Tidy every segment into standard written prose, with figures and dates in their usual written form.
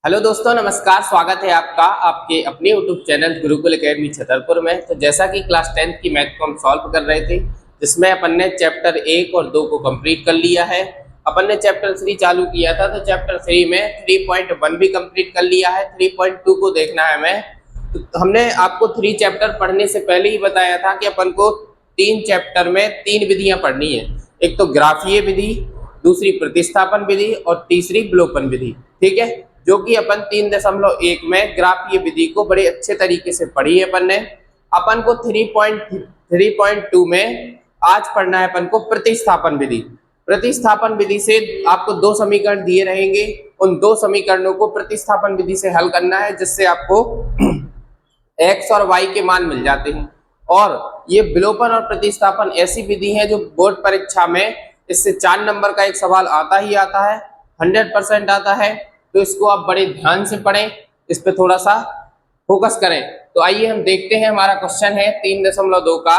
Hello दोस्तों, नमस्कार। स्वागत है आपका आपके अपने YouTube channel Gurukul academy Chhatarpur में। तो जैसा कि क्लास 10th की मैथ को हम सॉल्व कर रहे थे, जिसमें अपन ने चैप्टर 1 और 2 को कंप्लीट कर लिया है। अपन ने चैप्टर 3 चालू किया था, तो चैप्टर 3 में 3.1 भी कंप्लीट कर लिया है। 3.2 को देखना है हमें। तो हमने आपको 3 चैप्टर पढ़ने से पहले ही बताया था कि अपन को 3 चैप्टर में 3 विधियां पढ़नी है। एक तो ग्राफीय विधि, दूसरी प्रतिस्थापन विधि और तीसरी विलोपन विधि। ठीक है, जो कि अपन 3.1 में ग्राफीय विधि को बड़े अच्छे तरीके से पढ़ी है अपन ने। अपन को 3.2 में आज पढ़ना है अपन को प्रतिस्थापन विधि। प्रतिस्थापन विधि से आपको 2 समीकरण दिए रहेंगे, उन 2 समीकरणों को प्रतिस्थापन विधि से हल करना है, जिससे आपको x और y के मान मिल जाते हैं। और ये विलोपन और प्रतिस्थापन ऐसी विधि है जो बोर्ड परीक्षा में इससे 4 नंबर का एक सवाल आता ही आता है, 100% आता है। तो इसको आप बड़े ध्यान से पढ़ें, इस पे थोड़ा सा फोकस करें। तो आइए हम देखते हैं, हमारा क्वेश्चन है 3.2 का,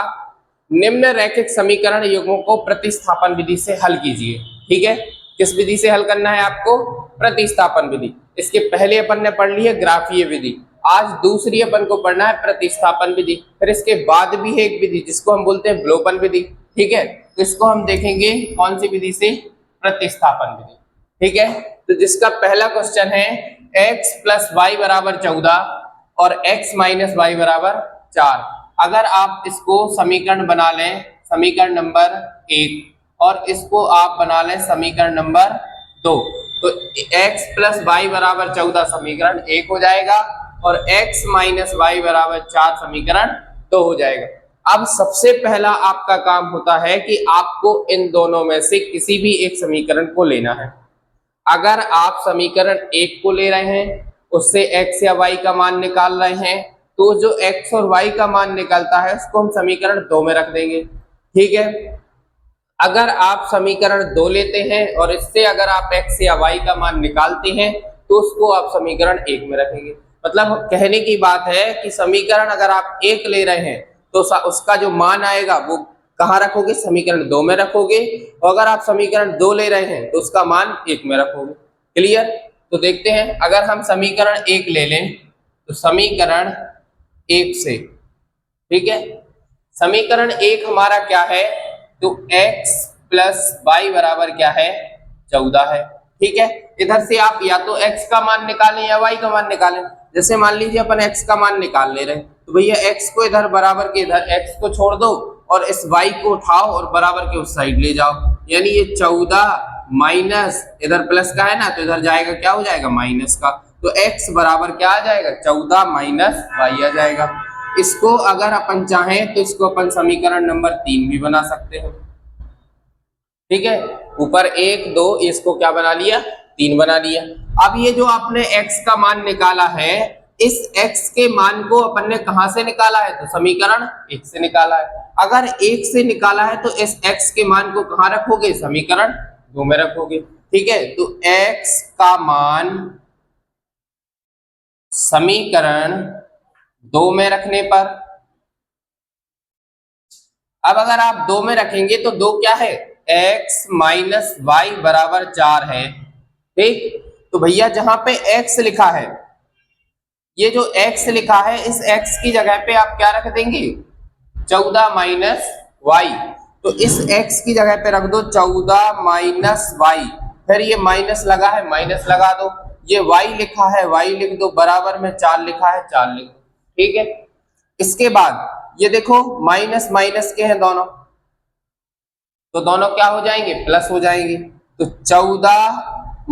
निम्न रैखिक समीकरण युग्मों को प्रतिस्थापन विधि से हल कीजिए। ठीक है, किस विधि से हल करना है आपको? प्रतिस्थापन विधि। इसके पहले अपन ने पढ़ ली है ग्राफीय विधि, आज दूसरी अपन को पढ़ना है प्रतिस्थापन विधि। फिर इसके बाद भी है एक विधि जिसको हम बोलते हैं विलोपन विधि। ठीक है, तो इसको हम देखेंगे कौन सी विधि से? प्रतिस्थापन विधि। ठीक है, तो जिसका पहला क्वेश्चन है x प्लस वाई बराबर 14 और x माइनस वाई बराबर 4। अगर आप इसको समीकरण बना लें, समीकरण नंबर 1, और इसको आप बना लें समीकरण नंबर 2, तो x प्लस वाई बराबर 14 समीकरण 1 हो जाएगा और x माइनस वाई बराबर 4 समीकरण 2 हो जाएगा। अब सबसे पहला आपका काम होता है कि आपको इन दोनों में से किसी भी एक समीकरण को लेना है। अगर आप समीकरण 1 को ले रहे हैं, उससे x या y का मान निकाल रहे हैं, तो जो x और y का मान निकलता है उसको हम समीकरण 2 में रख देंगे। ठीक है, अगर आप समीकरण 2 लेते हैं और इससे अगर आप x या y का मान निकालते हैं तो उसको आप समीकरण 1 में रखेंगे। मतलब कहने की बात है कि समीकरण अगर आप 1 ले रहे हैं तो उसका जो मान आएगा वो कहाँ रखोगे? समीकरण 2 में रखोगे। और अगर आप समीकरण 2 ले रहे हैं तो उसका मान 1 में रखोगे। क्लियर? तो देखते हैं, अगर हम समीकरण 1 ले लें तो समीकरण 1 से, ठीक है, समीकरण 1 हमारा क्या है? तो x प्लस वाई बराबर क्या है? 14 है। ठीक है, इधर से आप या तो x का मान निकालें या y का मान निकालें। जैसे मान लीजिए अपन x का मान निकाल ले रहे हैं, तो भैया x को इधर बराबर के इधर x को छोड़ दो और इस y को उठाओ और बराबर के उस साइड ले जाओ। यानी ये 14 माइनस इधर प्लस का है ना, तो इधर जाएगा क्या हो जाएगा? माइनस का। तो x बराबर क्या आ जाएगा? 14 माइनस वाई आ जाएगा। इसको अगर अपन चाहें तो इसको अपन समीकरण नंबर 3 भी बना सकते हैं। ठीक है, ऊपर 1 2, इसको क्या बना लिया? 3 बना लिया। अब ये जो आपने x का मान निकाला है, इस x के मान को अपन ने कहां से निकाला है? तो समीकरण 1 से निकाला है। अगर 1 से निकाला है तो इस x के मान को कहां रखोगे? समीकरण 2 में रखोगे। ठीक है, तो x का मान समीकरण 2 में रखने पर, अब अगर आप 2 में रखेंगे तो 2 क्या है? x माइनस वाई बराबर 4 है। ठीक, तो भैया जहां पे x लिखा है, ये जो x लिखा है, इस x की जगह पे आप क्या रख देंगे? 14 माइनस वाई। तो इस x की जगह पे रख दो 14 माइनस वाई। फिर ये माइनस लगा है, माइनस लगा दो। ये y लिखा है, y लिख दो। बराबर में 4 लिखा है, 4 लिख दो। ठीक है, इसके बाद ये देखो माइनस माइनस के हैं दोनों, तो दोनों क्या हो जाएंगे? प्लस हो जाएंगे। तो 14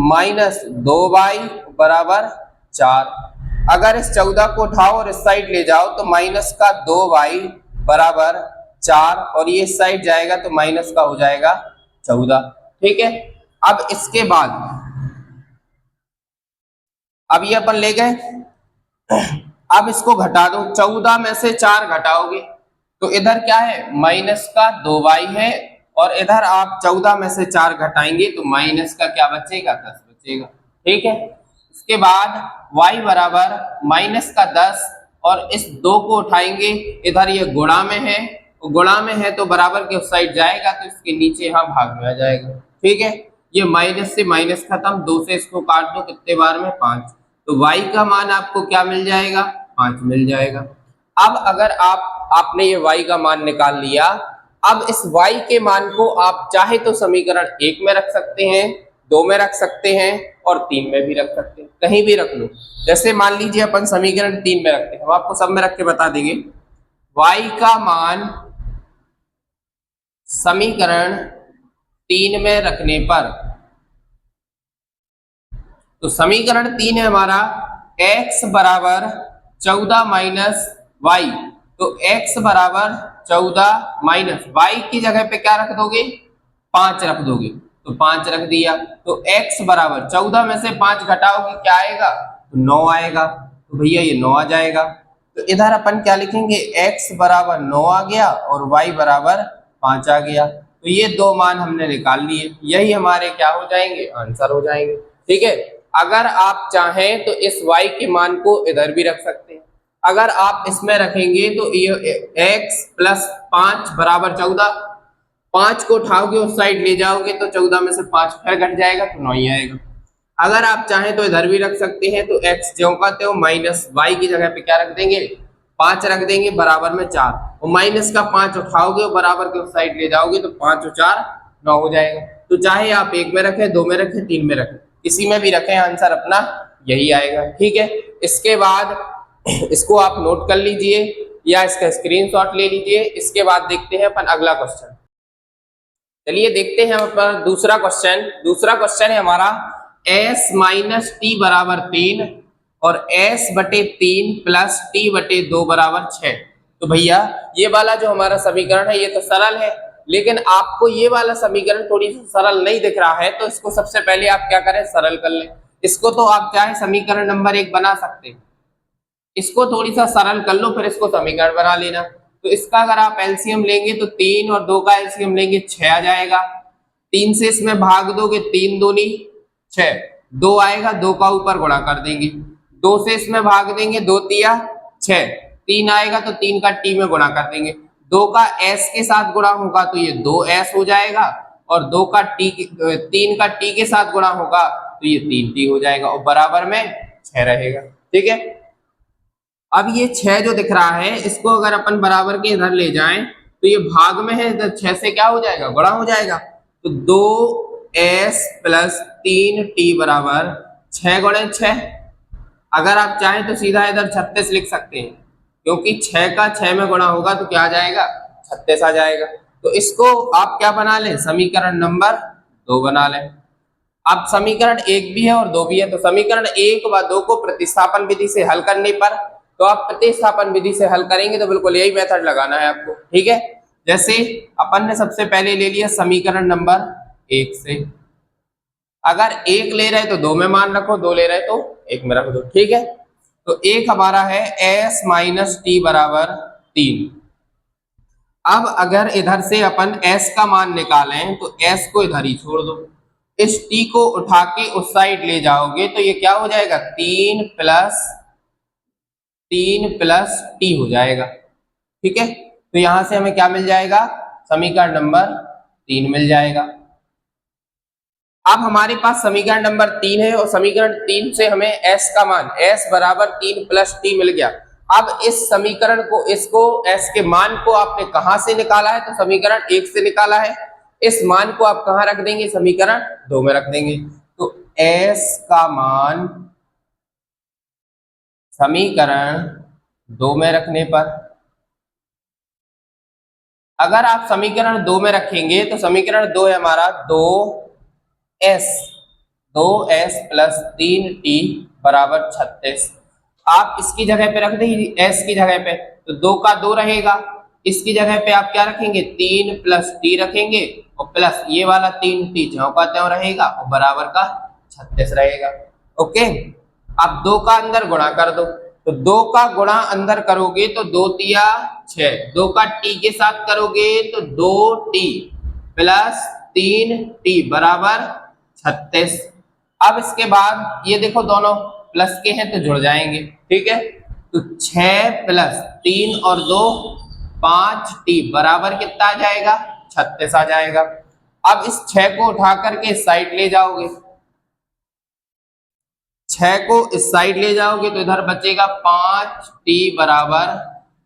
माइनस 2y बराबर 4। अगर इस 14 को उठाओ और इस साइड ले जाओ तो माइनस का 2y बराबर 4, और ये इस साइड जाएगा तो माइनस का हो जाएगा 14। ठीक है, अब इसके बाद अब ये अपन ले गए, अब इसको घटा दो। 14 में से 4 घटाओगे तो इधर क्या है? माइनस का 2y है, और इधर आप 14 में से 4 घटाएंगे तो माइनस का क्या बचेगा? 10 बचेगा। ठीक है, इसके बाद y बराबर माइनस का 10, और इस 2 को उठाएंगे, इधर ये गुणा में है, गुणा में है तो बराबर के उस साइड जाएगा तो इसके नीचे यहाँ भाग में आ जाएगा। ठीक है, ये माइनस से माइनस खत्म, 2 से इसको काट दो, कितने बार में? 5। तो y का मान आपको क्या मिल जाएगा, 5 मिल जाएगा। अब अगर आपने ये y का मान निकाल लिया, अब इस y के मान को आप चाहे तो समीकरण 1 में रख सकते हैं, 2 में रख सकते हैं और 3 में भी रख सकते हैं, कहीं भी रख लो। जैसे मान लीजिए अपन समीकरण 3 में रखते हैं, हम आपको सब में रख के बता देंगे। y का मान समीकरण 3 में रखने पर, तो समीकरण 3 है हमारा x बराबर 14 माइनस वाई, तो x बराबर 14 माइनस वाई की जगह पे क्या रख दोगे, 5 रख दोगे, तो 5 रख दिया। तो x बराबर 14 में से 5 घटाओगे क्या आएगा, तो 9 आएगा। तो भैया ये 9 आ जाएगा। तो इधर अपन क्या लिखेंगे, x बराबर 9 आ गया और y बराबर 5 आ गया। तो ये दो मान हमने निकाल लिए, यही हमारे क्या हो जाएंगे, आंसर हो जाएंगे। ठीक है, अगर आप चाहें तो इस y के मान को इधर भी रख सकते हैं। अगर आप इसमें रखेंगे तो ये x प्लस 5 बराबर 14, 5 को उठाओगे उस साइड ले जाओगे तो 14 में से 5 फिर घट जाएगा तो 9 ही आएगा। अगर आप चाहें तो इधर भी रख सकते हैं, तो x ज्यों का त्यों माइनस y की जगह पे क्या रख देंगे, 5 रख देंगे बराबर में 4, और माइनस का 5 उठाओगे और बराबर के उस साइड ले जाओगे तो 5 और 4 9 हो जाएगा। तो चाहे आप 1 में रखें, 2 में रखें, 3 में रखें, किसी में भी रखें, आंसर अपना यही आएगा। ठीक है, इसके बाद इसको आप नोट कर लीजिए या इसका स्क्रीनशॉट ले लीजिए। इसके बाद देखते हैं अपन अगला क्वेश्चन। चलिए देखते हैं अपन दूसरा क्वेश्चन। दूसरा क्वेश्चन है हमारा s माइनस टी बराबर 3 और s बटे 3 प्लस टी बटे 2 बराबर 6। तो भैया ये वाला जो हमारा समीकरण है ये तो सरल है, लेकिन आपको ये वाला समीकरण थोड़ी सी सरल नहीं दिख रहा है, तो इसको सबसे पहले आप क्या करें, सरल कर लें। इसको तो आप चाहे समीकरण नंबर 1 बना सकते हैं, इसको थोड़ी सा सरल कर लो फिर इसको समीकरण बना लेना। तो इसका अगर आप एलसीएम लेंगे तो 3 और 2 का एलसीएम लेंगे 6 आ जाएगा। 3 से इसमें भाग दोगे, 3 दूनी 6, 2 आएगा, 2 का ऊपर गुणा कर देंगे, 2 से इसमें भाग देंगे, 2 तिया 6, 3 आएगा तो 3 का टी में गुणा कर देंगे, 2 का एस के साथ गुणा होगा तो ये 2s हो जाएगा, और 2 का टी 3 का टी के साथ गुणा होगा तो ये 3t हो जाएगा, और बराबर में 6 रहेगा। ठीक है, अब ये 6 जो दिख रहा है इसको अगर अपन बराबर के इधर ले जाएं तो ये भाग में है, इधर 6 से क्या हो जाएगा, गुणा हो जाएगा। तो 2s प्लस 3t बराबर 6 गुणे 6। अगर आप चाहें तो सीधा इधर 36 लिख सकते हैं, क्योंकि 6 का 6 में गुणा होगा तो क्या आ जाएगा, 36 आ जाएगा। तो इसको आप क्या बना लें, समीकरण नंबर 2 बना लें। अब समीकरण 1 भी है और 2 भी है, तो समीकरण 1 व 2 को प्रतिस्थापन विधि से हल करने पर, तो आप प्रतिस्थापन विधि से हल करेंगे तो बिल्कुल यही मेथड लगाना है आपको। ठीक है, जैसे अपन ने सबसे पहले ले लिया समीकरण नंबर 1 से, अगर 1 ले रहे तो 2 में मान रखो, 2 ले रहे तो 1 में रख दो। ठीक है, तो 1 हमारा है s माइनस टी बराबर 3। अब अगर इधर से अपन s का मान निकालें तो s को इधर ही छोड़ दो, इस t को उठा के उस साइड ले जाओगे तो ये क्या हो जाएगा, 3 प्लस टी हो जाएगा। ठीक है, तो यहां से हमें क्या मिल जाएगा, समीकरण नंबर 3 मिल जाएगा। अब हमारे पास समीकरण नंबर 3 है और समीकरण 3 से हमें s का मान s बराबर 3 प्लस टी मिल गया। अब इस समीकरण को, इसको s के मान को आपने कहां से निकाला है, तो समीकरण 1 से निकाला है। इस मान को आप कहां रख देंगे, समीकरण 2 में रख देंगे। तो s का मान समीकरण 2 में रखने पर, अगर आप समीकरण 2 में रखेंगे तो समीकरण 2 है हमारा 2s प्लस 3t बराबर 36। आप इसकी जगह पे रख देंगे, s की जगह पे, तो 2 का 2 रहेगा, इसकी जगह पे आप क्या रखेंगे, 3 प्लस t रखेंगे, और प्लस ये वाला 3t ज्यों का त्यों रहेगा और बराबर का 36 रहेगा। ओके, अब 2 का अंदर गुणा कर दो, तो 2 का गुणा अंदर करोगे तो 2 तिया 6, 2 का t के साथ करोगे तो 2t प्लस 3t बराबर 36। अब इसके बाद ये देखो दोनों प्लस के हैं तो जुड़ जाएंगे। ठीक है, तो 6 प्लस 3 और 2 5t बराबर कितना आ जाएगा, 36 आ जाएगा। अब इस 6 को उठा करके इस साइड ले जाओगे, 6 को इस साइड ले जाओगे तो इधर बचेगा 5t बराबर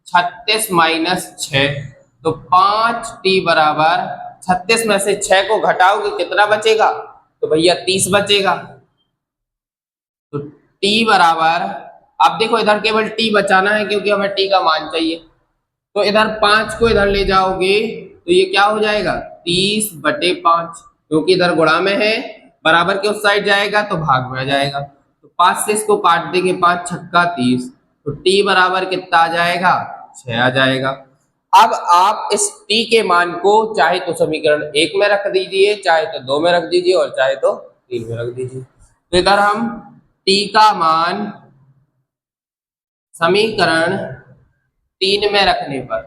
36 माइनस 6। तो 5t बराबर 36 में से 6 को घटाओगे कितना बचेगा? तो भैया 30 बचेगा। तो t बराबर, अब देखो इधर केवल t बचाना है क्योंकि हमें t का मान चाहिए। तो इधर 5 को इधर ले जाओगे तो ये क्या हो जाएगा? 30/5, क्योंकि इधर गुणा में है, बराबर के उस साइड जाएगा तो भाग में आ जाएगा। तो 5 से इसको काट देंगे, 5 छक्का 30। तो t बराबर कितना आ जाएगा? 6 आ जाएगा। अब आप इस t के मान को चाहे तो समीकरण 1 में रख दीजिए, चाहे तो 2 में रख दीजिए और चाहे तो 3 में रख दीजिए। तो इधर हम t का मान समीकरण 3 में रखने पर,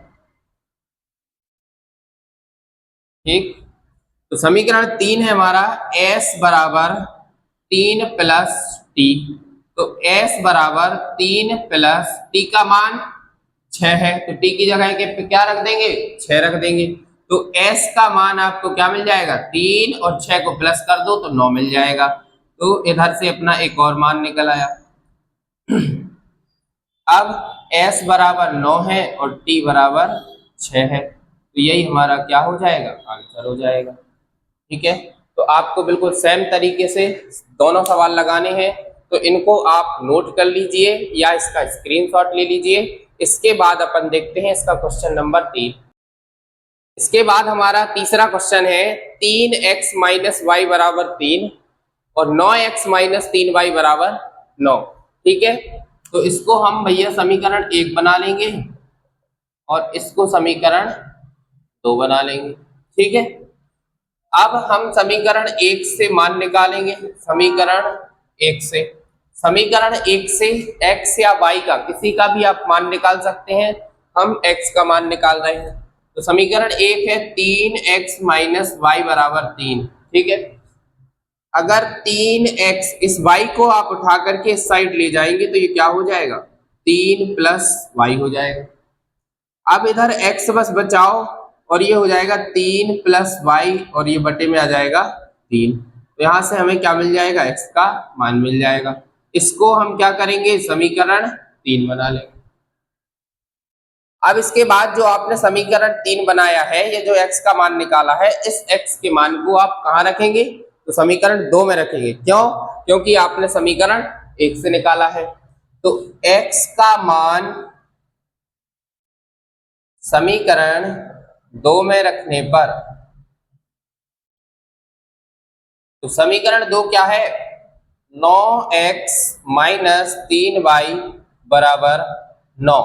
ठीक, तो समीकरण 3 है हमारा s बराबर 3 प्लस t। तो s बराबर 3 प्लस t का मान 6 है, तो t की जगह के क्या रख देंगे? 6 रख देंगे। तो s का मान आपको क्या मिल जाएगा? 3 और 6 को प्लस कर दो तो 9 मिल जाएगा। तो इधर से अपना एक और मान निकल आया। अब s बराबर 9 है और t बराबर 6 है, तो यही हमारा क्या हो जाएगा? आंसर हो जाएगा। ठीक है, तो आपको बिल्कुल सेम तरीके से दोनों सवाल लगाने हैं, तो इनको आप नोट कर लीजिए या इसका स्क्रीनशॉट ले लीजिए। इसके बाद अपन देखते हैं इसका क्वेश्चन नंबर 3। इसके बाद हमारा तीसरा क्वेश्चन है 3x माइनस वाई बराबर 3 और 9x माइनस 3y बराबर 9। ठीक है, तो इसको हम भैया समीकरण 1 बना लेंगे और इसको समीकरण 2 बना लेंगे। ठीक है, अब हम समीकरण 1 से मान निकालेंगे। समीकरण 1 से x या y का किसी का भी आप मान निकाल सकते हैं, हम x का मान निकाल रहे हैं। तो समीकरण 1 है 3x माइनस वाई बराबर 3। ठीक है, अगर 3x, इस y को आप उठा करके इस साइड ले जाएंगे तो ये क्या हो जाएगा? 3 प्लस y हो जाएगा। अब इधर x बस बचाओ और ये हो जाएगा 3 प्लस वाई और ये बटे में आ जाएगा 3। तो यहां से हमें क्या मिल जाएगा? x का मान मिल जाएगा। इसको हम क्या करेंगे? समीकरण 3 बना लेंगे। अब इसके बाद जो आपने समीकरण 3 बनाया है, ये जो x का मान निकाला है, इस x के मान को आप कहाँ रखेंगे? तो समीकरण 2 में रखेंगे। क्यों? क्योंकि आपने समीकरण 1 से निकाला है। तो x का मान समीकरण 2 में रखने पर, तो समीकरण 2 क्या है? 9x माइनस 3y बराबर 9।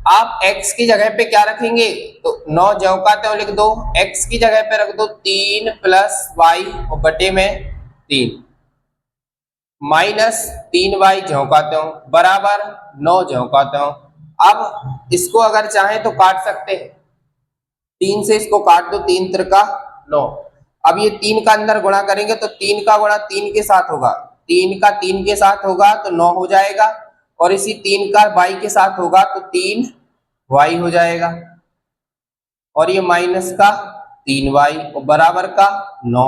आप x की जगह पे क्या रखेंगे? तो 9 ज्यों का त्यों लिख दो, x की जगह पे रख दो 3 प्लस y और बटे में 3 माइनस 3y ज्यों का त्यों बराबर 9 ज्यों का त्यों। अब इसको अगर चाहें तो काट सकते हैं, 3 से इसको काट दो, 3 त्रिका 9। अब ये 3 का अंदर गुणा करेंगे तो 3 का गुणा 3 के साथ होगा, 3 का 3 के साथ होगा तो 9 हो जाएगा, और इसी 3 का y के साथ होगा तो 3y हो जाएगा, और ये माइनस का 3y और बराबर का 9।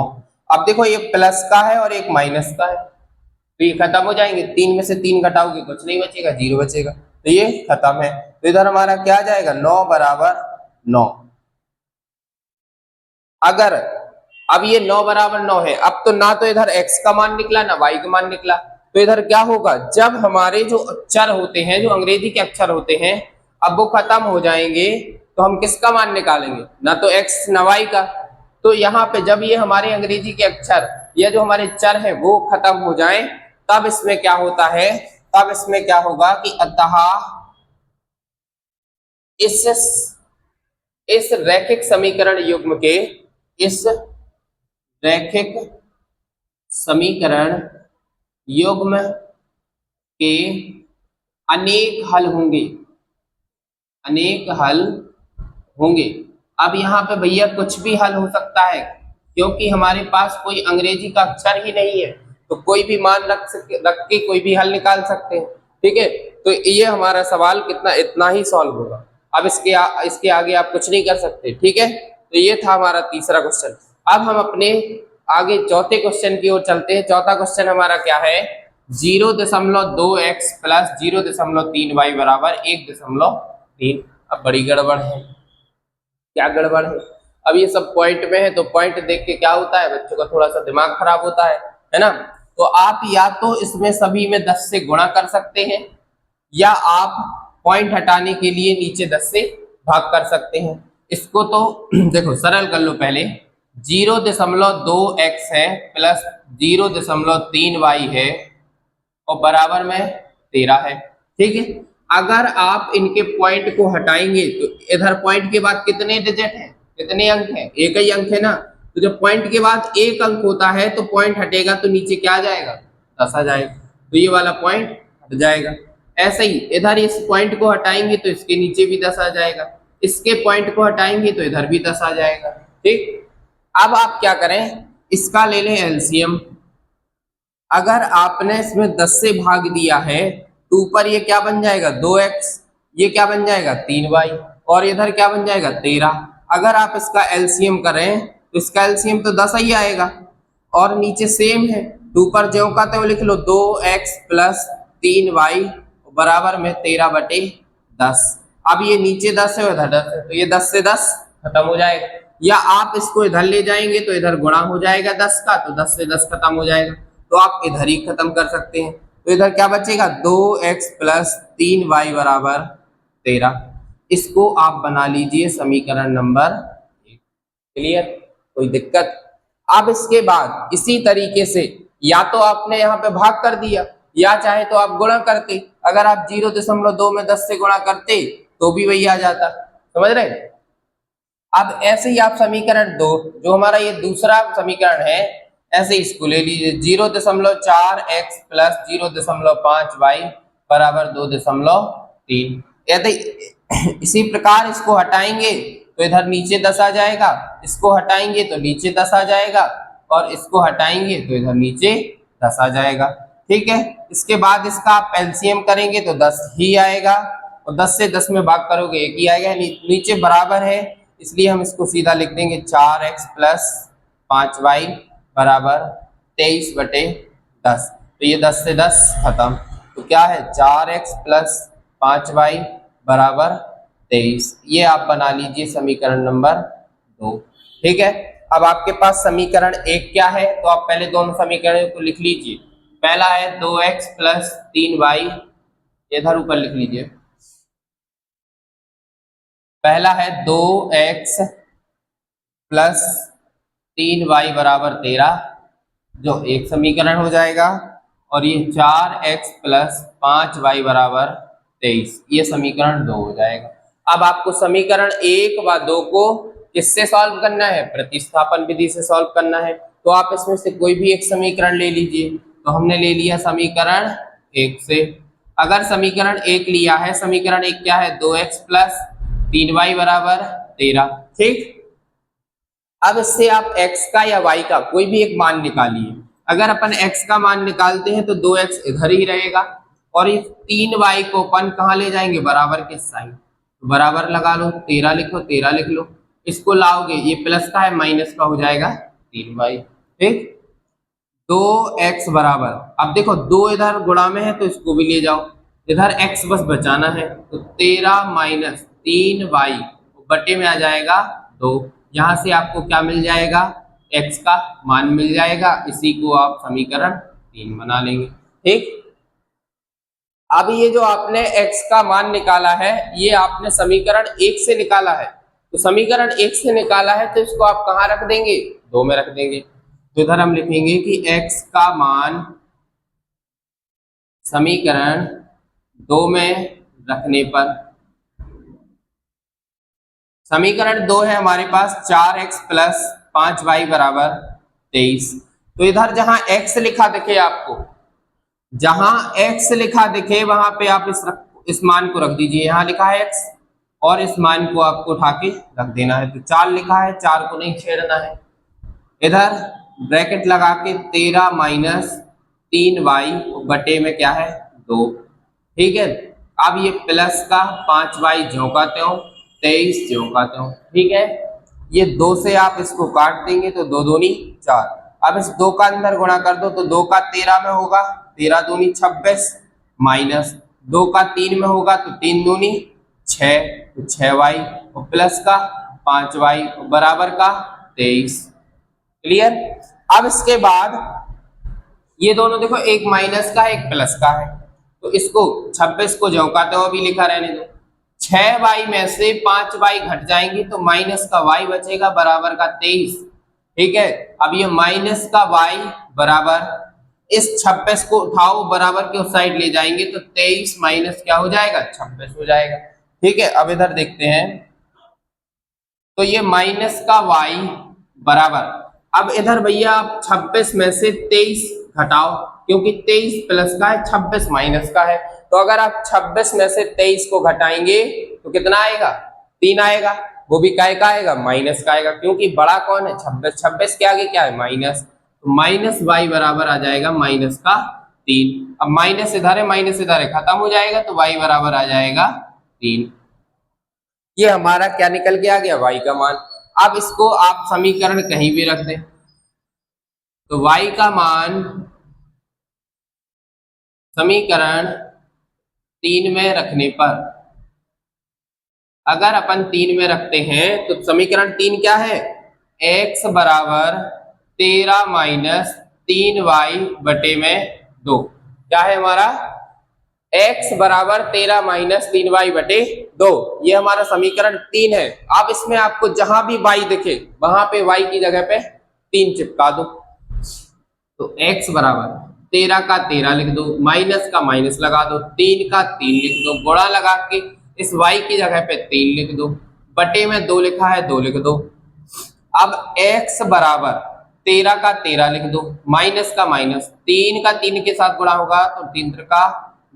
अब देखो ये प्लस का है और एक माइनस का है, तो ये खत्म हो जाएंगे। 3 में से 3 घटाओगे कुछ नहीं बचेगा, 0 बचेगा, तो ये खत्म है। तो इधर हमारा क्या आ जाएगा? 9 बराबर 9। अगर अब ये 9 बराबर 9 है, अब तो ना तो इधर x का मान निकला ना y का मान निकला, तो इधर क्या होगा? जब हमारे जो अक्षर होते हैं, जो अंग्रेजी के अक्षर होते हैं, अब वो खत्म हो जाएंगे तो हम किसका मान निकालेंगे? ना तो x ना y का। तो यहाँ पे जब ये हमारे अंग्रेजी के अक्षर या जो हमारे चर है वो खत्म हो जाए, तब इसमें क्या होता है? तब इसमें क्या होगा कि अतः इस रैखिक समीकरण युग्म के, इस रैखिक समीकरण युग्म के अनेक हल होंगे, अनेक हल होंगे। अब यहाँ पे भैया कुछ भी हल हो सकता है, क्योंकि हमारे पास कोई अंग्रेजी का अक्षर ही नहीं है, तो कोई भी मान रख के कोई भी हल निकाल सकते हैं। ठीक है, तो ये हमारा सवाल कितना इतना ही सॉल्व होगा। अब इसके आगे आप कुछ नहीं कर सकते। ठीक है, तो ये था हमारा तीसरा क्वेश्चन। अब हम अपने आगे चौथे क्वेश्चन की ओर चलते हैं। चौथा क्वेश्चन हमारा क्या है? 0.2x प्लस 0.3y बराबर 1.3। अब बड़ी गड़बड़ है। क्या गड़बड़ है? अब ये सब पॉइंट में है तो पॉइंट देख के क्या होता है, बच्चों का थोड़ा सा दिमाग खराब होता है ना। तो आप या तो इसमें सभी में 10 से गुणा कर सकते हैं, या आप पॉइंट हटाने के लिए नीचे 10 से भाग कर सकते हैं। इसको तो देखो सरल कर लो पहले। 0.2x है प्लस 0.3y है और बराबर में 13 है। ठीक है, अगर आप इनके पॉइंट को हटाएंगे तो इधर पॉइंट के बाद कितने डिजिट हैं, कितने अंक हैं? एक ही अंक है ना। तो जब पॉइंट के बाद एक अंक होता है तो पॉइंट हटेगा तो नीचे क्या आ जाएगा, 10 आ जाएगा। तो ये वाला पॉइंट हट जाएगा। ऐसे ही इधर इस पॉइंट को हटाएंगे तो इसके नीचे भी 10 आ जाएगा, इसके पॉइंट को हटाएंगे तो इधर भी 10 आ जाएगा। ठीक, अब आप क्या करें, इसका ले लें एलसीएम। अगर आपने इसमें 10 से भाग दिया है तो ऊपर ये क्या बन जाएगा 2x, ये क्या बन जाएगा 3y, और इधर क्या बन जाएगा 13। अगर आप इसका एलसीएम करें तो इसका एलसीएम तो 10 ही आएगा, और नीचे सेम है तो ऊपर ज्यों का त्यों लिख लो 2x प्लस 3y बराबर में 13/10। अब ये नीचे 10 है उधर 10 है तो ये 10 से 10 खत्म हो जाएगा, या आप इसको इधर ले जाएंगे तो इधर गुणा हो जाएगा 10 का, तो 10 से 10 खत्म हो जाएगा, तो आप इधर ही खत्म कर सकते हैं। तो इधर क्या बचेगा 2x प्लस 3y बराबर 13। इसको आप बना लीजिए समीकरण नंबर 1। क्लियर, कोई दिक्कत? अब इसके बाद इसी तरीके से या तो आपने यहाँ पे भाग कर दिया, या चाहे तो आप गुणा करते। अगर आप 0.2 में 10 से गुणा करते तो भी वही आ जाता। समझ रहे? अब ऐसे ही आप समीकरण 2, जो हमारा ये दूसरा समीकरण है, ऐसे इसको ले लीजिए 0.4x प्लस 0.5y बराबर 2.3। यदि इसी प्रकार इसको हटाएंगे तो इधर नीचे 10 आ जाएगा, इसको हटाएंगे तो नीचे 10 आ जाएगा, और इसको हटाएंगे तो इधर नीचे 10 आ जाएगा। ठीक है, इसके बाद इसका आप एलसीएम करेंगे तो 10 ही आएगा, और 10 से 10 में भाग करोगे 1 ही आएगा। नीचे बराबर है इसलिए हम इसको सीधा लिख देंगे 4x प्लस 5y बराबर 23/10। तो ये 10 से 10 खत्म, तो क्या है 4x प्लस 5y बराबर 23। ये आप बना लीजिए समीकरण नंबर 2। ठीक है, अब आपके पास समीकरण 1 क्या है, तो आप पहले दोनों समीकरणों को लिख लीजिए। पहला है 2x प्लस 3y, इधर ऊपर लिख लीजिए। पहला है 2x प्लस 3y बराबर 13, जो एक समीकरण हो जाएगा, और ये 4x प्लस 5y बराबर 23, ये समीकरण 2 हो जाएगा। अब आपको समीकरण 1 व 2 को किससे सॉल्व करना है, प्रतिस्थापन विधि से सॉल्व करना है। तो आप इसमें से कोई भी एक समीकरण ले लीजिए। तो हमने ले लिया समीकरण 1 से। अगर समीकरण 1 लिया है, समीकरण 1 क्या है 2x प्लस 3y बराबर 13। ठीक, अब इससे आप x का या y का कोई भी एक मान निकालिए। अगर अपन x का मान निकालते हैं तो 2x इधर ही रहेगा, और इस 3y को अपन कहाँ ले जाएंगे, बराबर के साइड। तो बराबर लगा लो, 13 लिखो, 13 लिख लो। इसको लाओगे, ये प्लस का है माइनस का हो जाएगा 3y। ठीक, 2x बराबर, अब देखो 2 इधर गुणा में है तो इसको भी ले जाओ, इधर x बस बचाना है, तो 13 माइनस 3y बटे में आ जाएगा 2। यहाँ से आपको क्या मिल जाएगा, x का मान मिल जाएगा। इसी को आप समीकरण 3 बना लेंगे। ठीक, अब ये जो आपने x का मान निकाला है, ये आपने समीकरण 1 से निकाला है। तो समीकरण 1 से निकाला है तो इसको आप कहाँ रख देंगे, 2 में रख देंगे। तो इधर हम लिखेंगे कि x का मान समीकरण 2 में रखने पर, समीकरण 2 है हमारे पास 4x प्लस 5y बराबर 23। तो इधर जहां x लिखा दिखे आपको, जहां x लिखा दिखे वहां पे आप इस मान को रख दीजिए। यहाँ लिखा है x, और इस मान को आपको उठा के रख देना है। तो 4 लिखा है, 4 को नहीं छेड़ना है। इधर ब्रैकेट लगा के 13 माइनस 3y बटे में क्या है 2। ठीक है, अब ये प्लस का 5y ज्यों का त्यों, 23 ज्यों का त्यों। ठीक है, ये 2 से आप इसको काट देंगे तो 2 दूनी 4। अब इस 2 का अंदर गुणा कर दो तो 2 का 13 में होगा, 13 दूनी 26, माइनस 2 का 3 में होगा तो 3 दूनी 6, तो 6y और प्लस का 5y बराबर का 23। क्लियर। अब इसके बाद ये दोनों देखो, एक माइनस का एक प्लस का है, तो इसको 26 को ज्यों का त्यों भी लिखा रहने दो। 6y में से 5y घट जाएंगे तो माइनस का y बचेगा बराबर का 23। ठीक है। अब ये माइनस का y बराबर, इस 26 को उठाओ बराबर के उस साइड ले जाएंगे तो 23 माइनस क्या हो जाएगा, 26 हो जाएगा। ठीक है। अब इधर देखते हैं, तो ये माइनस का y बराबर, अब इधर भैया आप 26 में से 23 घटाओ, क्योंकि 23 प्लस का है, 26 माइनस का है, तो अगर आप 26 में से 23 को घटाएंगे तो कितना आएगा, 3 आएगा, वो भी काय का आएगा, माइनस का आएगा, क्योंकि बड़ा कौन है, 26, 26 के आगे क्या है, माइनस, तो माइनस y बराबर आ जाएगा माइनस का 3। अब माइनस इधर है, माइनस इधर है, खत्म हो जाएगा तो y बराबर आ जाएगा 3। ये हमारा क्या निकल के आ गया, y का मान। अब इसको आप समीकरण कहीं भी रख दें, तो y का मान समीकरण 3 में रखने पर, अगर अपन 3 में रखते हैं तो समीकरण 3 क्या है, x बराबर 13 माइनस 3y बटे में 2। क्या है हमारा, x बराबर 13 माइनस 3y बटे 2, ये हमारा समीकरण 3 है। अब इसमें आपको जहां भी y दिखे वहां पे y की जगह पे 3 चिपका दो, तो x बराबर 13 का 13 लिख दो, माइनस का माइनस लगा दो, 3 का 3 लिख दो, गुणा लगा के इस y की जगह पे 3 लिख दो, बटे में 2 लिखा है 2 लिख दो। अब x बराबर 13 का 13 लिख दो, माइनस का माइनस, 3 का 3 के साथ गुणा होगा तो 3 का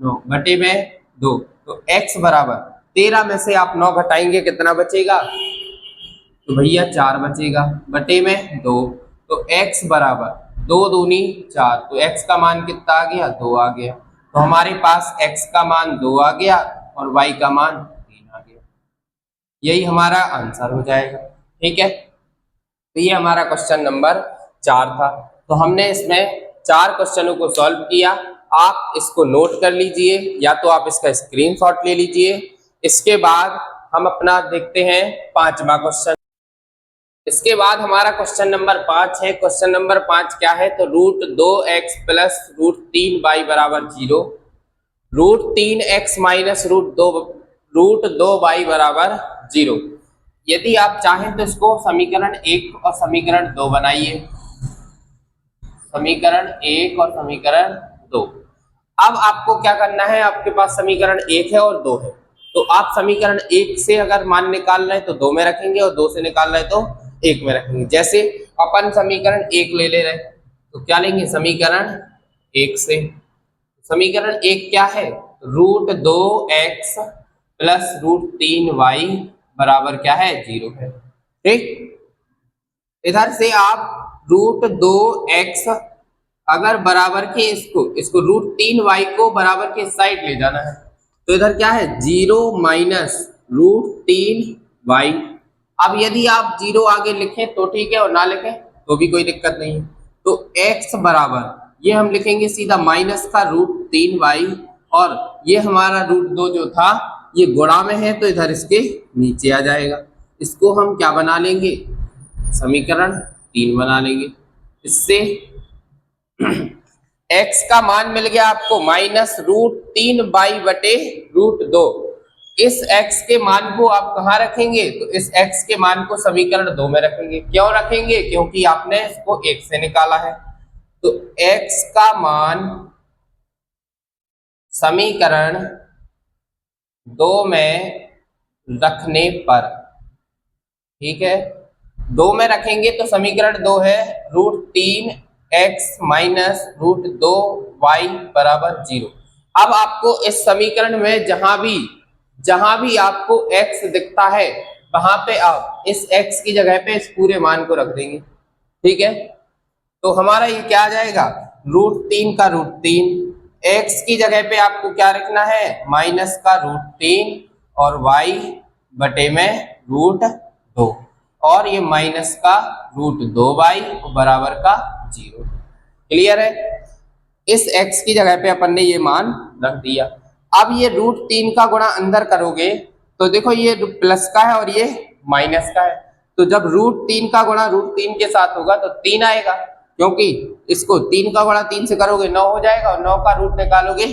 9 बटे में 2, तो x बराबर 13 में से आप 9 घटाएंगे कितना बचेगा, तो भैया 4 बचेगा, बटे में 2, तो x बराबर 2 दूनी 4, तो x का मान कितना आ गया, 2 आ गया, तो हमारे पास x का मान 2 आ गया और y का मान 3 आ गया। यही हमारा आंसर हो जाएगा। ठीक है। तो ये हमारा क्वेश्चन नंबर 4 था। तो हमने इसमें 4 क्वेश्चनों को सॉल्व किया। आप इसको नोट कर लीजिए, या तो आप इसका स्क्रीनशॉट ले लीजिए। इसके बाद हम अपना देखते हैं 5वां क्वेश्चन। इसके बाद हमारा क्वेश्चन नंबर 5 है। क्वेश्चन नंबर 5 क्या है, तो √2x प्लस √3y बराबर 0, √3x माइनस √2y बराबर 0। यदि आप चाहें तो इसको समीकरण 1 और समीकरण 2 बनाइए, समीकरण 1 और समीकरण 2। अब आपको क्या करना है, आपके पास समीकरण 1 है और 2 है, तो आप समीकरण 1 से अगर मान निकाल रहे हैं तो 2 में रखेंगे और 2 से निकाल रहे हैं तो 1 में रखेंगे। जैसे अपन समीकरण 1 ले रहे हैं तो क्या लेंगे, समीकरण 1 से, समीकरण 1 क्या है, √2x प्लस √3y बराबर क्या है, 0 है। ठीक। इधर से आप √2x अगर बराबर के इसको √3y को बराबर के साइड ले जाना है, तो इधर क्या है, 0 माइनस √3y। अब यदि आप 0 आगे लिखें तो ठीक है और ना लिखें तो भी कोई दिक्कत नहीं है। तो x बराबर ये हम लिखेंगे सीधा माइनस का √3y, और ये हमारा √2 जो था ये गुणा में है तो इधर इसके नीचे आ जाएगा। इसको हम क्या बना लेंगे, समीकरण 3 बना लेंगे। इससे x का मान मिल गया आपको माइनस √3y बटे √2। इस x के मान को आप कहाँ रखेंगे, तो इस x के मान को समीकरण 2 में रखेंगे। क्यों रखेंगे, क्योंकि आपने इसको 1 से निकाला है। तो x का मान समीकरण 2 में रखने पर, ठीक है, 2 में रखेंगे तो समीकरण 2 है √3x माइनस √2y बराबर 0। अब आपको इस समीकरण में जहां भी आपको x दिखता है वहां पे आप इस x की जगह पे इस पूरे मान को रख देंगे। ठीक है। तो हमारा ये क्या आ जाएगा, √3 का √3, x की जगह पे आपको क्या रखना है, माइनस का √3 और y बटे में √2, और ये माइनस का √2y बराबर का 0। क्लियर है? इस x की जगह पे अपन ने ये मान रख दिया। अब ये √3 का गुणा अंदर करोगे तो देखो ये प्लस का है और ये माइनस का है, तो जब √3 का गुणा √3 के साथ होगा तो 3 आएगा, क्योंकि इसको 3 का गुणा 3 से करोगे 9 हो जाएगा और 9 का रूट निकालोगे।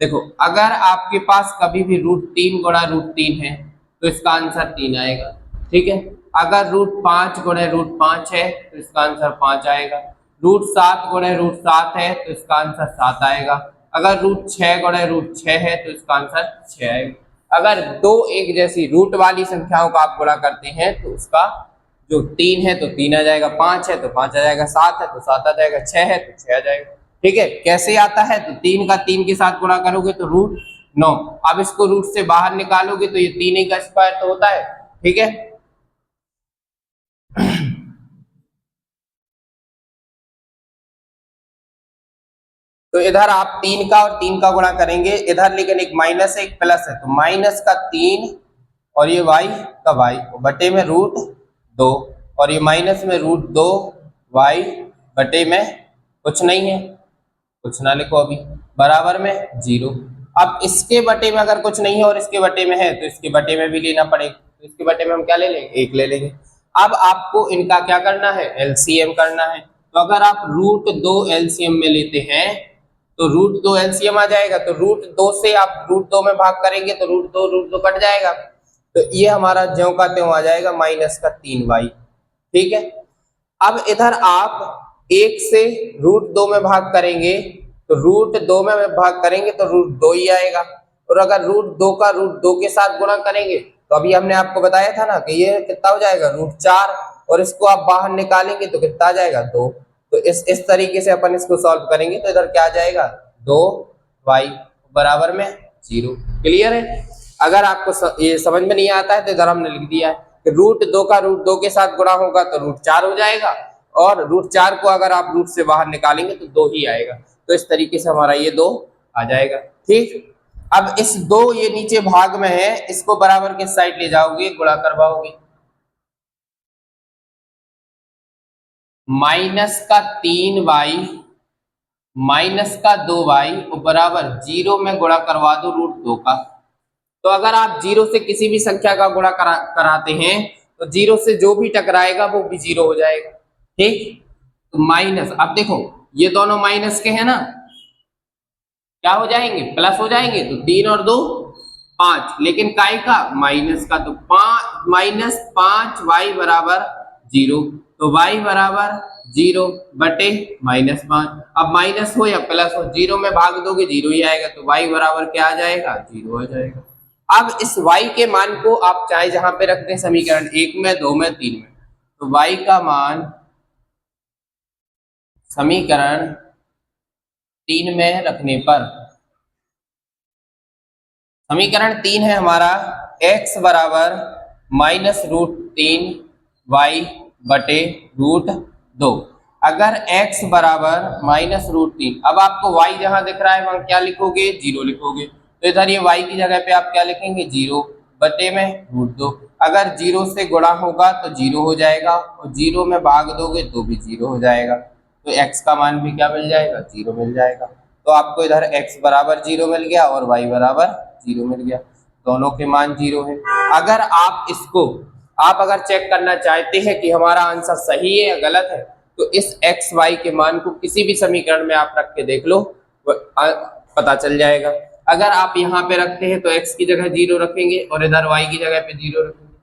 देखो अगर आपके पास कभी भी √3 गुणा √3 है तो इसका आंसर 3 आएगा, ठीक है। अगर √5 गुणे √5 है तो इसका आंसर 5 आएगा। √7 गुणे √7 है तो इसका आंसर 7 आएगा। अगर √6 गुणे √6 है तो इसका आंसर 6 आएगा। अगर दो एक जैसी रूट वाली संख्याओं का आप गुणा करते हैं तो उसका जो 3 है तो 3 आ जाएगा, 5 है तो 5 आ जाएगा, 7 है तो 7 आ जाएगा, 6 है तो 6 आ जाएगा, ठीक है। कैसे आता है? तो 3 का 3 के साथ गुणा करोगे तो √9। अब इसको रूट से बाहर निकालोगे तो ये 3 का स्क्वायर तो होता है, ठीक है। तो इधर आप 3 का और 3 का गुणा करेंगे इधर, लेकिन एक माइनस है एक प्लस है, तो माइनस का 3 और ये y का y बटे में √2 और ये माइनस में √2 y बटे में कुछ नहीं है, कुछ ना लिखो अभी, बराबर में 0। अब इसके बटे में अगर कुछ नहीं है और इसके बटे में है तो इसके बटे में भी लेना पड़ेगा, तो इसके बटे में हम क्या ले लेंगे? 1 ले लेंगे। अब आपको इनका क्या करना है? एलसीएम करना है। तो अगर आप √2 एलसीएम में लेते हैं तो √2 एलसीएम आ जाएगा, तो √2 से आप √2 में भाग करेंगे तो √2 कट जाएगा, तो ये हमारा ज्यों का त्यों आ जाएगा माइनस का 3y, ठीक है। अब इधर आप 1 से √2 में भाग करेंगे तो √2 में भाग करेंगे तो √2 ही आएगा, और अगर √2 का √2 के साथ गुणा करेंगे तो अभी हमने आपको बताया था ना कि ये कितना हो जाएगा? √4, और इसको आप बाहर निकालेंगे तो कितना आ जाएगा? 2। तो इस तरीके से अपन इसको सॉल्व करेंगे तो इधर क्या आ जाएगा? 2y बराबर में 0। क्लियर है? अगर आपको ये समझ में नहीं आता है तो इधर हमने लिख दिया है कि √2 का √2 के साथ गुणा होगा तो √4 हो जाएगा, और √4 को अगर आप रूट से बाहर निकालेंगे तो 2 ही आएगा। तो इस तरीके से हमारा ये 2 आ जाएगा, ठीक। अब इस 2 ये नीचे भाग में है, इसको बराबर किस साइड ले जाओगे? गुणा करवाओगे। माइनस का 3y माइनस का 2y बराबर 0 में गुणा करवा दो √2 का। तो अगर आप 0 से किसी भी संख्या का गुणा कराते हैं तो 0 से जो भी टकराएगा वो भी 0 हो जाएगा, ठीक। तो माइनस, अब देखो ये दोनों माइनस के हैं ना, क्या हो जाएंगे? प्लस हो जाएंगे, तो 3 और 2 5, लेकिन काय का? माइनस का, तो -5y बराबर 0, तो y बराबर 0 बटे -5। अब माइनस हो या प्लस हो, 0 में भाग दोगे 0 ही आएगा, तो y बराबर क्या आ जाएगा? 0 आ जाएगा। अब इस y के मान को आप चाहे जहां पे रखते हैं समीकरण 1 में, 2 में, 3 में, तो y का मान समीकरण 3 में रखने पर, समीकरण 3 है हमारा x बराबर -√3y बटे √2। अगर x बराबर -√3, अब आपको y जहां दिख रहा है वहां क्या लिखोगे? 0 लिखोगे, तो इधर ये y की जगह पे आप क्या लिखेंगे? 0 बटे में √2। अगर 0 से गुणा होगा तो 0 हो जाएगा, और 0 में भाग दोगे तो भी 0 हो जाएगा, तो x का मान भी क्या मिल जाएगा? 0 मिल जाएगा। तो आपको इधर x बराबर 0 मिल गया और y बराबर 0 मिल गया, दोनों के मान 0 है। अगर आप इसको अगर चेक करना चाहते हैं कि हमारा आंसर सही है या गलत है, तो इस x y के मान को किसी भी समीकरण में आप रख के देख लो, पता चल जाएगा। अगर आप यहाँ पे रखते हैं तो x की जगह 0 रखेंगे और इधर y की जगह पे 0 रखेंगे,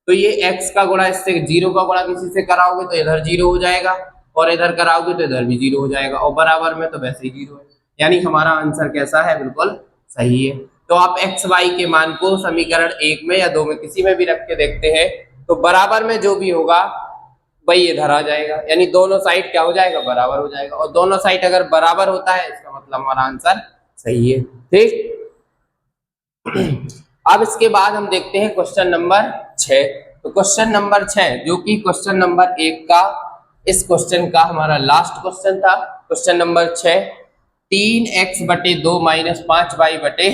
तो ये x का गुणा इससे 0 का गुणा किसी से कराओगे तो इधर 0 हो जाएगा, और इधर कराओगे तो इधर भी 0 हो जाएगा, और बराबर में तो वैसे ही 0 है। यानी हमारा आंसर कैसा है? बिल्कुल सही है। तो आप x y के मान को समीकरण 1 में या 2 में किसी में भी रख के देखते हैं तो बराबर में जो भी होगा वही इधर आ जाएगा, यानी दोनों साइड क्या हो जाएगा? बराबर हो जाएगा, और दोनों साइड अगर बराबर होता है इसका मतलब हमारा आंसर सही है, ठीक। अब इसके बाद हम देखते हैं क्वेश्चन नंबर 6। तो क्वेश्चन नंबर 6 जो कि क्वेश्चन नंबर 1 का, इस क्वेश्चन का हमारा लास्ट क्वेश्चन था। क्वेश्चन नंबर 6, 3x बटे 2 माइनस 5y बटे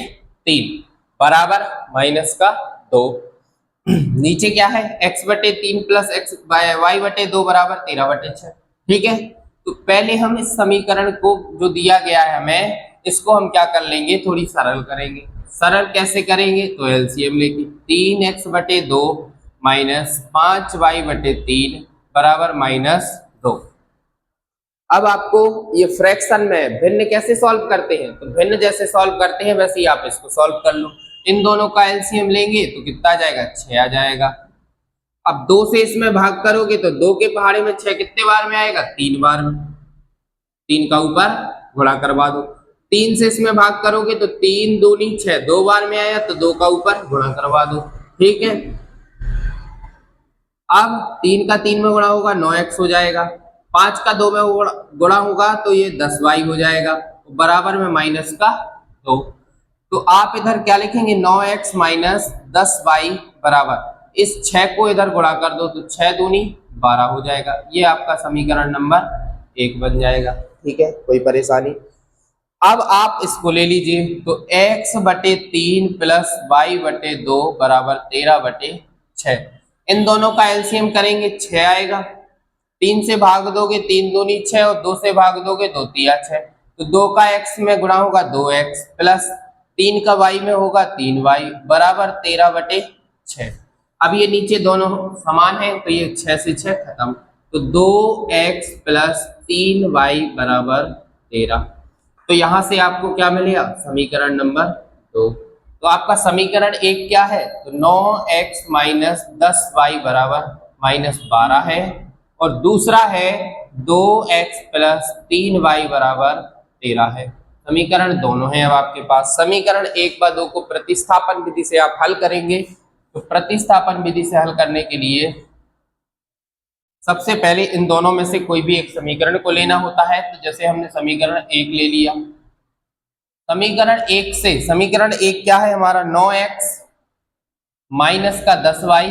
3 बराबर माइनस का 2। नीचे क्या है? x बटे 3 प्लस x y बटे 2 बराबर 13 बटे 6, ठीक है। तो पहले हम इस समीकरण को जो दिया गया है हमें, इसको हम क्या कर लेंगे, थोड़ी सरल करेंगे। सरल कैसे करेंगे, तो एलसीएम लेके 3x/2 माइनस 5y/3 बराबर -2। अब आपको ये फ्रैक्शन में भिन्न कैसे सॉल्व करते हैं, तो भिन्न जैसे सॉल्व करते हैं वैसे ही आप इसको सॉल्व कर लो। इन दोनों का एलसीएम लेंगे तो कितना आ जाएगा, 6 आ जाएगा। अब 2 से इसमें भाग करोगे तो 2 के पहाड़े में 6 कितने बार में आएगा, 3 बार में। 3 का ऊपर गुणा करवा दो। 3 से इसमें भाग करोगे तो 3 दूनी 6, 2 बार में आया तो 2 का ऊपर गुणा करवा दो। ठीक है, अब 3 का 3 में गुणा होगा 9x हो जाएगा। 5 का 2 में गुणा होगा तो ये 10y हो जाएगा, बराबर में -2। तो आप इधर क्या लिखेंगे, 9x माइनस 10y बराबर, इस 6 को इधर गुणा कर दो तो 6 दूनी 12 हो जाएगा। ये आपका समीकरण नंबर 1 बन जाएगा। ठीक है, कोई परेशानी। अब आप इसको ले लीजिए, तो x/3 प्लस y/2 बराबर 13/6। इन दोनों का एलसीएम करेंगे 6 आएगा। 3 से भाग दोगे 3 दूनी 6 और 2 से भाग दोगे 2 तिया 6, तो 2 का x में गुणा होगा 2x प्लस 3 का y में होगा 3y बराबर 13/6। अब ये नीचे दोनों समान है तो ये 6 से 6 खत्म, तो 2x प्लस 3y बराबर 13। तो यहां से आपको क्या मिलेगा, समीकरण नंबर 2। तो आपका समीकरण 1 क्या है, तो 9x माइनस 10y बराबर -12 है, और दूसरा है 2x प्लस 3y बराबर 13 है। समीकरण दोनों हैं अब आपके पास। समीकरण 1 व 2 को प्रतिस्थापन विधि से आप हल करेंगे। तो प्रतिस्थापन विधि से हल करने के लिए सबसे पहले इन दोनों में से कोई भी एक समीकरण को लेना होता है। तो जैसे हमने समीकरण 1 ले लिया, समीकरण 1 से, समीकरण 1 क्या है हमारा, 9x माइनस का 10y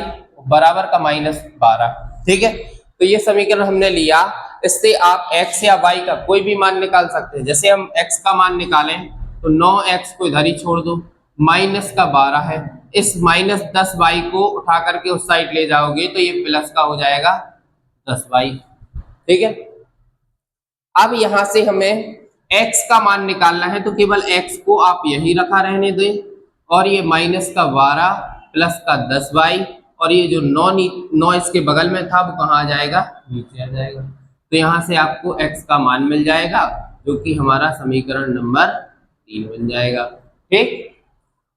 बराबर का -12। ठीक है, तो ये समीकरण हमने लिया। इससे आप x या y का कोई भी मान निकाल सकते हैं। जैसे हम x का मान निकालें तो 9x को इधर ही छोड़ दो, माइनस का 12 है, इस -10y को उठा करके उस साइड ले जाओगे तो ये प्लस का हो जाएगा 10y। ठीक है, अब यहां से हमें x का मान निकालना है, तो केवल x को आप यही रखा रहने दें, और ये -12 प्लस का 10y, और ये जो 9 इसके बगल में था वो कहाँ आ जाएगा, नीचे आ जाएगा। तो यहाँ से आपको x का मान मिल जाएगा, जो कि हमारा समीकरण नंबर 3 बन जाएगा। ठीक,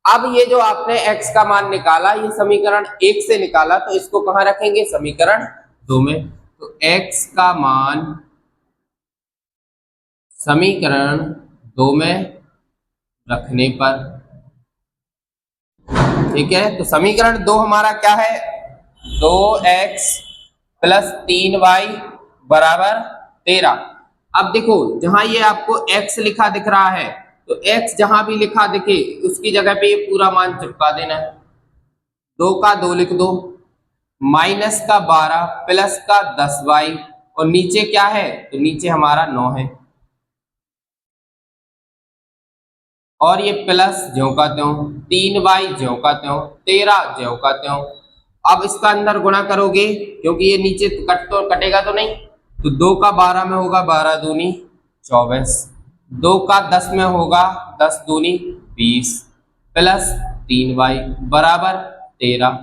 अब ये जो आपने x का मान निकाला, ये समीकरण 1 से निकाला, तो इसको कहाँ रखेंगे, समीकरण 2 में। तो x का मान समीकरण 2 में रखने पर, ठीक है, तो समीकरण 2 हमारा क्या है, 2x प्लस 3y बराबर 13। अब देखो, जहां ये आपको x लिखा दिख रहा है, तो x जहां भी लिखा दिखे उसकी जगह पे ये पूरा मान चिपका देना है। 2 का 2 लिख दो, माइनस का 12 प्लस का 10y, और नीचे क्या है, तो नीचे हमारा 9 है, और ये प्लस ज्यों का त्यों, 3y ज्यों का त्यों, 13 ज्यों का त्यों। अब इसका अंदर गुणा करोगे, क्योंकि ये नीचे कटेगा तो नहीं, तो 2 का 12 में होगा 12 दूनी 24, 2 का 10 में होगा 10 दूनी 20, प्लस 3y बराबर 13,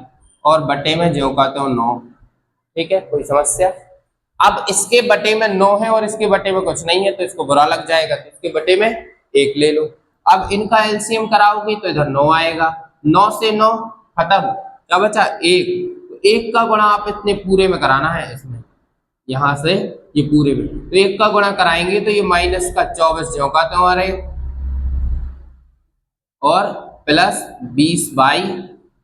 और बटे में ज्यों का त्यों 9। ठीक है, कोई समस्या। अब इसके बटे में 9 है और इसके बटे में कुछ नहीं है, तो इसको बुरा लग जाएगा, तो इसके बटे में 1 ले लो। अब इनका एलसीएम कराओगे तो इधर 9 आएगा, 9 से 9 खत्म, क्या बचा 1। तो 1 का गुणा आप इतने पूरे में कराना है, इसमें यहां से ये पूरे में, तो 1 का गुणा कराएंगे तो ये माइनस का 24 ज्यों का त्यों आ रहे, और प्लस 20y।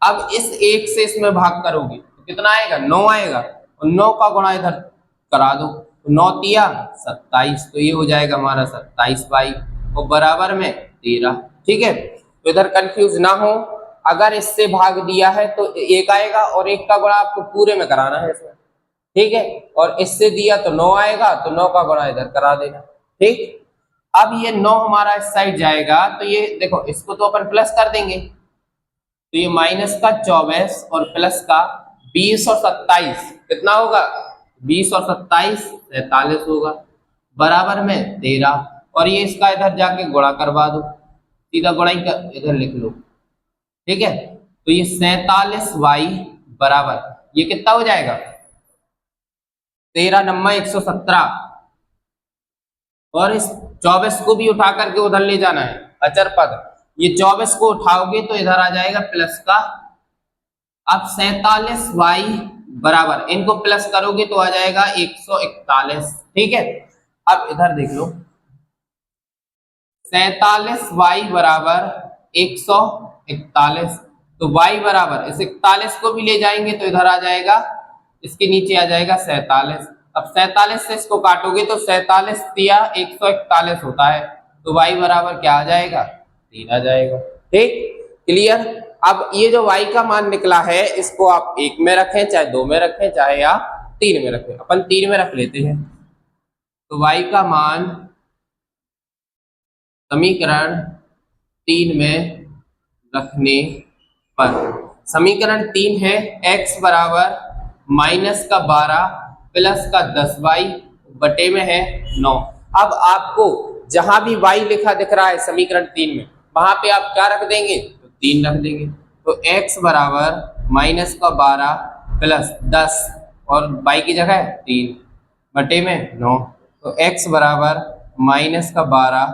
अब इस 1 से इसमें भाग करोगे तो कितना आएगा, 9 आएगा, और 9 का गुणा इधर करा दो, तो 9 तिया 27, तो ये हो जाएगा हमारा 27y, और बराबर में 13। ठीक है, तो इधर कंफ्यूज ना हो, अगर इससे भाग दिया है तो 1 आएगा, और 1 का गुणा आपको पूरे में कराना है इसमें। ठीक है, और इससे दिया तो 9 आएगा, तो 9 का गुणा इधर करा देना। ठीक, अब ये 9 हमारा इस साइड जाएगा, तो ये देखो, इसको तो अपन प्लस कर देंगे, तो ये माइनस का 24 और प्लस का 20 और 27 कितना होगा, 20 और 27 43 होगा। बराबर में 13, और ये इसका इधर जाके गुणा करवा दो, सीधा गुणा ही कर इधर लिख लो, ठीक है। तो ये 47y बराबर, ये कितना हो जाएगा 13 नम्मा 117, और इस 24 को भी उठा करके उधर ले जाना है अचर पद, ये 24 को उठाओगे तो इधर आ जाएगा प्लस का। अब 47y बराबर, इनको प्लस करोगे तो आ जाएगा 141, ठीक है। अब इधर देख लो, 47y बराबर 141, तो y बराबर इस 41 को भी ले जाएंगे तो इधर आ जाएगा, इसके नीचे आ जाएगा 47। अब 47 से इसको काटोगे तो 47 तिया 141 होता है, तो y बराबर क्या आ जाएगा 3 आ जाएगा, ठीक, क्लियर। अब ये जो y का मान निकला है इसको आप 1 में रखें, चाहे 2 में रखें, चाहे आप 3 में रखें, अपन 3 में रख लेते हैं। तो y का मान समीकरण 3 में रखने पर, समीकरण 3 है x बराबर -12 प्लस का 10y बटे में है 9। अब आपको जहां भी y लिखा दिख रहा है समीकरण 3 में, वहां पे आप क्या रख देंगे, तो 3 रख देंगे। तो x बराबर -12 प्लस 10 और y की जगह 3 बटे में 9, तो x बराबर -12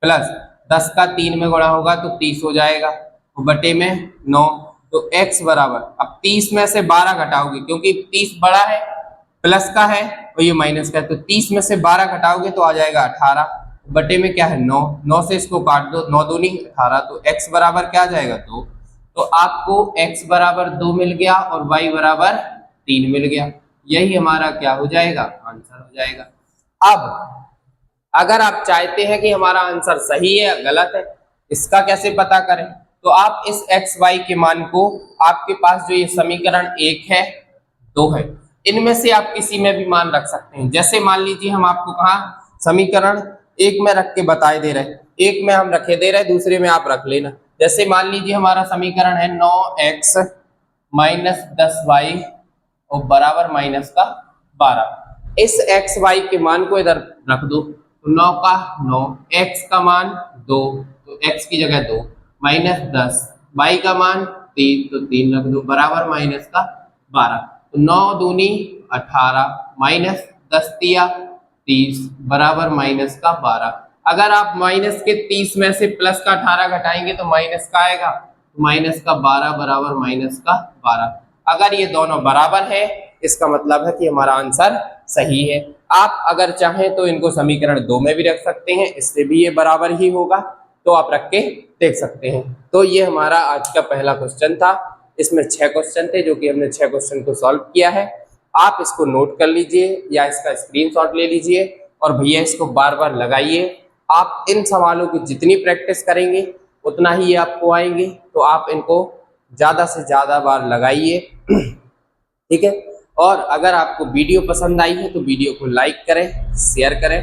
प्लस 10 का 3 में गुणा होगा तो 30 हो जाएगा, तो बटे में 9, तो x बराबर, अब 30 में से 12 घटाओगे क्योंकि 30 बड़ा है, प्लस का है और ये माइनस का है, तो 30 में से 12 घटाओगे तो आ जाएगा 18, बटे में क्या है 9, 9 से इसको काट दो, 9 दूनी 18, तो x बराबर क्या आ जाएगा 2। तो आपको x बराबर 2 मिल गया और y बराबर 3 मिल गया, यही हमारा क्या हो जाएगा, आंसर हो जाएगा। अब अगर आप चाहते हैं कि हमारा आंसर सही है या गलत है, इसका कैसे पता करें, तो आप इस x y के मान को, आपके पास जो ये समीकरण 1 है 2 है, इनमें से आप किसी में भी मान रख सकते हैं। जैसे मान लीजिए हम आपको कहा समीकरण 1 में रख के बताए दे रहे हैं, 1 में हम रखे दे रहे हैं, दूसरे में आप रख लेना। जैसे मान लीजिए हमारा समीकरण है 9x माइनस 10y और बराबर माइनस का 12, इस x y के मान को इधर रख दो, तो 9 का 9, x का मान 2, तो x की जगह 2, माइनस 10, y का मान 3, तो 3 रख दो, बराबर माइनस का 12, तो 9 दूनी 18 माइनस 10 तिया 30 बराबर माइनस का 12। अगर आप माइनस के 30 में से प्लस का 18 घटाएंगे तो माइनस का आएगा, तो माइनस का 12 बराबर माइनस का 12। अगर ये दोनों बराबर है इसका मतलब है कि हमारा आंसर सही है। आप अगर चाहें तो इनको समीकरण 2 में भी रख सकते हैं, इससे भी ये बराबर ही होगा, तो आप रख के देख सकते हैं। तो ये हमारा आज का पहला क्वेश्चन था, इसमें 6 क्वेश्चन थे जो कि हमने 6 क्वेश्चन को सॉल्व किया है। आप इसको नोट कर लीजिए या इसका स्क्रीनशॉट ले लीजिए और भैया इसको बार बार लगाइए। आप इन सवालों की जितनी प्रैक्टिस करेंगे उतना ही ये आपको आएंगे, तो आप इनको ज़्यादा से ज़्यादा बार लगाइए, ठीक है। और अगर आपको वीडियो पसंद आई है तो वीडियो को लाइक करें, शेयर करें,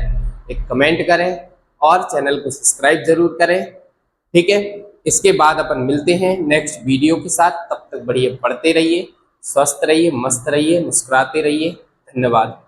एक कमेंट करें और चैनल को सब्सक्राइब जरूर करें, ठीक है। इसके बाद अपन मिलते हैं नेक्स्ट वीडियो के साथ, तब तक बढ़िया पढ़ते रहिए, स्वस्थ रहिए, मस्त रहिए, मुस्कुराते रहिए। धन्यवाद।